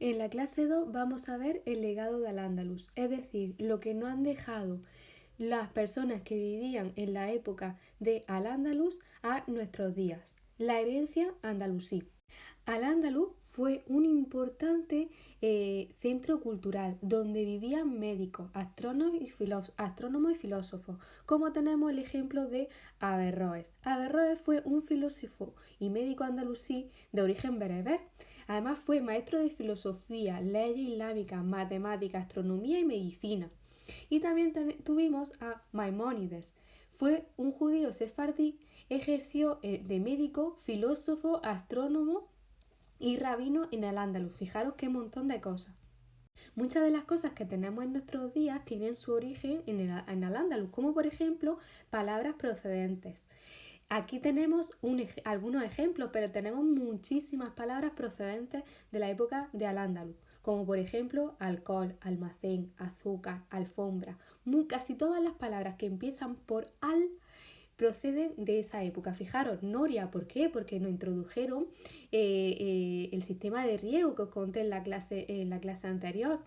En la clase 2 vamos a ver el legado de Al-Ándalus, es decir, lo que nos han dejado las personas que vivían en la época de Al-Ándalus a nuestros días, la herencia andalusí. Al-Ándalus fue un importante centro cultural donde vivían médicos, astrónomos y filósofos, como tenemos el ejemplo de Averroes. Averroes fue un filósofo y médico andalusí de origen bereber. Además fue maestro de filosofía, leyes islámicas, matemáticas, astronomía y medicina. Y también tuvimos a Maimónides. Fue un judío sefardí, ejerció de médico, filósofo, astrónomo y rabino en Al-Ándalus. Fijaros qué montón de cosas. Muchas de las cosas que tenemos en nuestros días tienen su origen en Al-Ándalus, como por ejemplo palabras procedentes. Aquí tenemos algunos ejemplos, pero tenemos muchísimas palabras procedentes de la época de Al-Ándalus, como por ejemplo alcohol, almacén, azúcar, alfombra. Casi todas las palabras que empiezan por al proceden de esa época. Fijaros, Noria, ¿por qué? Porque nos introdujeron el sistema de riego que os conté en la clase anterior.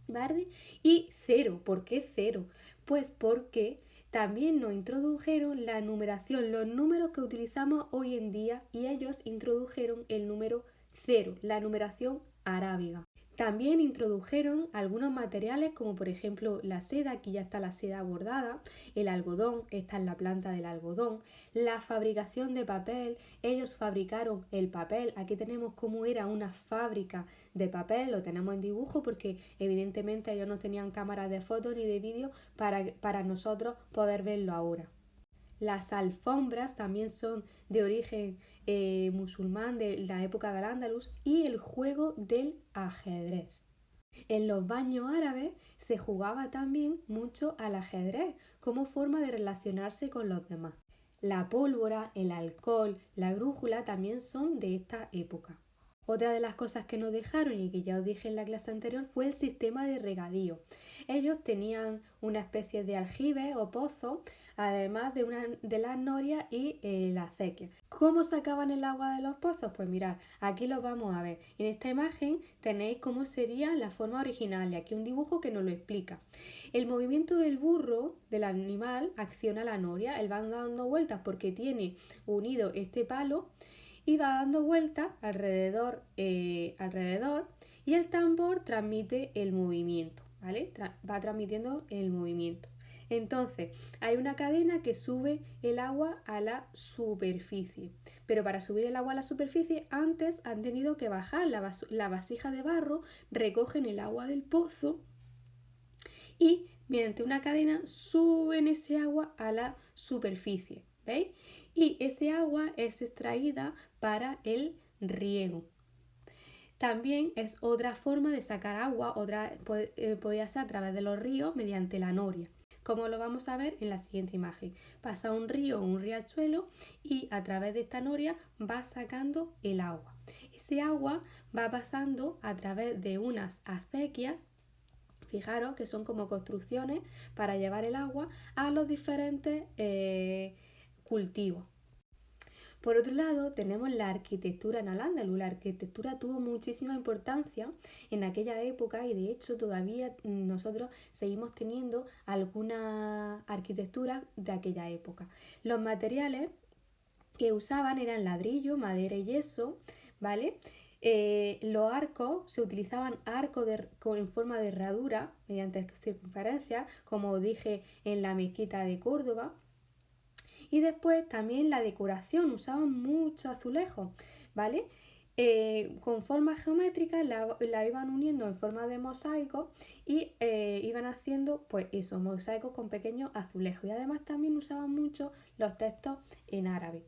¿Vale? Y cero, ¿por qué cero? Pues porque también nos introdujeron la numeración, los números que utilizamos hoy en día, y ellos introdujeron el número cero, la numeración arábiga. También introdujeron algunos materiales como por ejemplo la seda, aquí ya está la seda bordada, el algodón, esta es la planta del algodón, la fabricación de papel, ellos fabricaron el papel, aquí tenemos cómo era una fábrica de papel, lo tenemos en dibujo porque evidentemente ellos no tenían cámaras de fotos ni de vídeo para nosotros poder verlo ahora. Las alfombras también son de origen musulmán de la época del Andalus y el juego del ajedrez. En los baños árabes se jugaba también mucho al ajedrez como forma de relacionarse con los demás. La pólvora, el alcohol, la brújula también son de esta época. Otra de las cosas que nos dejaron y que ya os dije en la clase anterior fue el sistema de regadío. Ellos tenían una especie de aljibe o pozo, además de las norias y la acequia. ¿Cómo sacaban el agua de los pozos? Pues mirad, aquí lo vamos a ver. En esta imagen tenéis cómo sería la forma original y aquí un dibujo que nos lo explica. El movimiento del burro, del animal, acciona la noria. Él va dando vueltas porque tiene unido este palo y va dando vueltas alrededor y el tambor transmite el movimiento, ¿vale? Va transmitiendo el movimiento. Entonces, hay una cadena que sube el agua a la superficie. Pero para subir el agua a la superficie, antes han tenido que bajar la vasija de barro, recogen el agua del pozo y mediante una cadena suben ese agua a la superficie. ¿Veis? Y ese agua es extraída para el riego. También es otra forma de sacar agua, podría ser a través de los ríos mediante la noria, como lo vamos a ver en la siguiente imagen. Pasa un río o un riachuelo y a través de esta noria va sacando el agua. Ese agua va pasando a través de unas acequias. Fijaros que son como construcciones para llevar el agua a los diferentes cultivos. Por otro lado, tenemos la arquitectura en Al-Ándalus. La arquitectura tuvo muchísima importancia en aquella época y de hecho todavía nosotros seguimos teniendo alguna arquitectura de aquella época. Los materiales que usaban eran ladrillo, madera y yeso, ¿vale? Los arcos, se utilizaban arcos en forma de herradura mediante circunferencias, como dije en la mezquita de Córdoba. Y después también la decoración, usaban mucho azulejo, ¿vale? Con formas geométricas la iban uniendo en forma de mosaico y iban haciendo pues esos mosaicos con pequeños azulejos. Y además también usaban mucho los textos en árabe.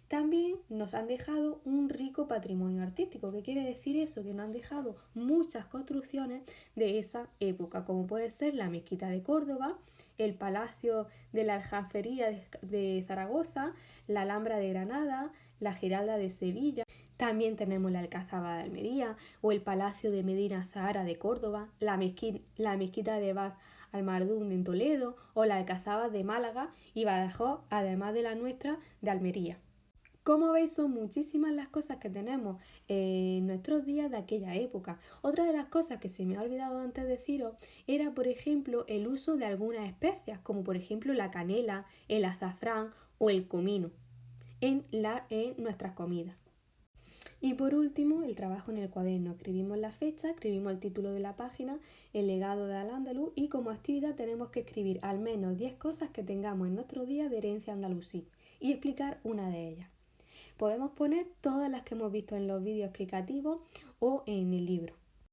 También nos han dejado un rico patrimonio artístico. ¿Qué quiere decir eso? Que nos han dejado muchas construcciones de esa época, como puede ser la mezquita de Córdoba, el Palacio de la Aljafería de Zaragoza, la Alhambra de Granada, la Giralda de Sevilla. También tenemos la Alcazaba de Almería o el Palacio de Medina Zahara de Córdoba, la mezquita de Baz al-Mardún en Toledo o la Alcazaba de Málaga y Badajoz, además de la nuestra de Almería. Como veis, son muchísimas las cosas que tenemos en nuestros días de aquella época. Otra de las cosas que se me ha olvidado antes deciros era, por ejemplo, el uso de algunas especias, como por ejemplo la canela, el azafrán o el comino en nuestras comidas. Y por último, el trabajo en el cuaderno. Escribimos la fecha, escribimos el título de la página, el legado de Al-Ándalus, y como actividad tenemos que escribir al menos 10 cosas que tengamos en nuestro día de herencia andalusí y explicar una de ellas. Podemos poner todas las que hemos visto en los vídeos explicativos o en el libro.